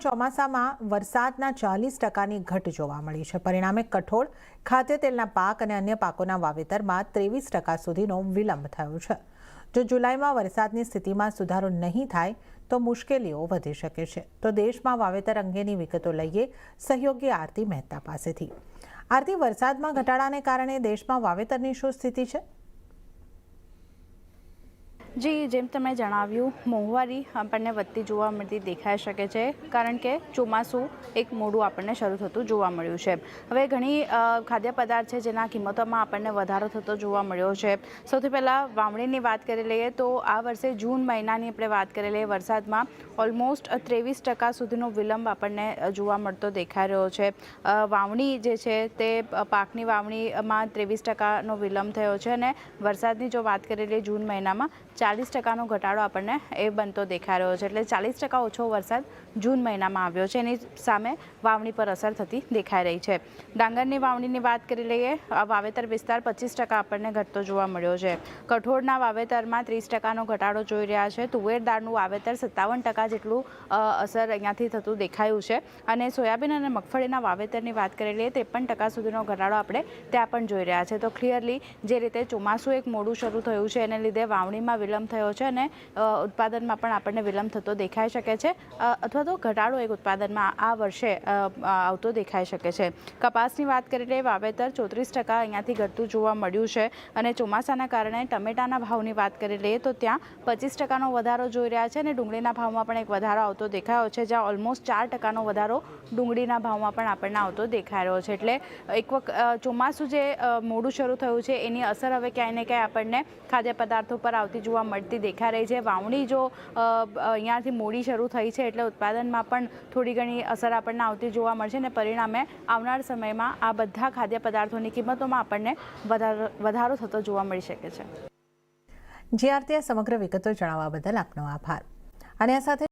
ચોમાસામાં વરસાદના 40%ની ઘટ જોવા મળી છે। પરિણામે કઠોળ, ખાદ્ય તેલના પાક અને અન્ય પાકોના વાવેતરમાં 23% સુધીનો વિલંબ થયો છે। જો જુલાઈમાં વરસાદની સ્થિતિમાં સુધારો નહીં થાય તો મુશ્કેલીઓ વધી શકે છે। તો દેશમાં વાવેતર અંગેની વિગતો લઈએ સહયોગી આરતી મહેતા પાસેથી। આરતી, વરસાદમાં ઘટાડાને કારણે દેશમાં વાવેતરની શું સ્થિતિ છે? જી, જેમ તમે જણાવ્યું, મોંઘવારી આપણને વધતી જોવા મળતી દેખાઈ શકે છે, કારણ કે ચોમાસું એક મોડું આપણને શરૂ થતું જોવા મળ્યું છે। હવે ઘણી ખાદ્ય પદાર્થ છે જેના કિંમતોમાં આપણને વધારો થતો જોવા મળ્યો છે। સૌથી પહેલાં વાવણીની વાત કરી લઈએ તો આ વર્ષે જૂન મહિનાની આપણે વાત કરી લઈએ, વરસાદમાં ઓલમોસ્ટ 23% સુધીનો વિલંબ આપણને જોવા મળતો દેખાઈ રહ્યો છે। વાવણી જે છે તે પાકની વાવણીમાં 23%નો વિલંબ થયો છે અને વરસાદની જો વાત કરી લઈએ જૂન મહિનામાં 40%નો ઘટાડો આપણને એ બનતો દેખાઈ રહ્યો છે। એટલે 40% ઓછો વરસાદ જૂન મહિનામાં આવ્યો છે, એની સામે વાવણી પર અસર થતી દેખાઈ રહી છે। ડાંગરની વાવણીની વાત કરી લઈએ, વાવેતર વિસ્તાર 25% આપણને ઘટતો જોવા મળ્યો છે। કઠોળના વાવેતરમાં 30%નો ઘટાડો જોઈ રહ્યા છે। તુવેર દાળનું વાવેતર 57% જેટલું અસર અહીંયાથી થતું દેખાયું છે અને સોયાબીન અને મગફળીના વાવેતરની વાત કરી લઈએ 53% સુધીનો ઘટાડો આપણે ત્યાં પણ જોઈ રહ્યા છે। તો ક્લિયરલી જે રીતે ચોમાસું એક મોડું શરૂ થયું છે એને લીધે વાવણીમાં વિલંબ થયો છે અને ઉત્પાદનમાં પણ આપણને વિલંબ થતો દેખાઈ શકે છે, અથવા તો ઘટાડો એક ઉત્પાદનમાં આ વર્ષે આવતો દેખાઈ શકે છે। કપાસની વાત કરી લઈએ, વાવેતર 34% અહીંયાથી ઘટતું જોવા મળ્યું છે અને ચોમાસાના કારણે ટમેટાના ભાવની વાત કરી લઈએ તો ત્યાં 25%નો વધારો જોઈ રહ્યા છે અને ડુંગળીના ભાવમાં પણ એક વધારો આવતો દેખાયો છે, જ્યાં ઓલમોસ્ટ 4%નો વધારો ડુંગળીના ભાવમાં પણ આપણને આવતો દેખાઈ રહ્યો છે। એટલે એક વખત ચોમાસું જે મોડું શરૂ થયું છે એની અસર હવે ક્યાંય ને ક્યાંય આપણને ખાદ્ય પદાર્થો પર આવતી જોવા મળતી દેખાઈ રહી છે। વાવણી જો અહીંયાથી મોડી શરૂ થઈ છે એટલે ઉત્પાદનમાં પણ થોડી ઘણી અસર આપણને આવતી જોવા મળશે અને પરિણામે આવનાર સમયમાં આ બધા ખાદ્ય પદાર્થોની કિંમતોમાં આપણને વધારો થતો જોવા મળી શકે છે। જી આરતી, સમગ્ર વિગતો જણાવવા બદલ આપનો આભાર। અને આ સાથે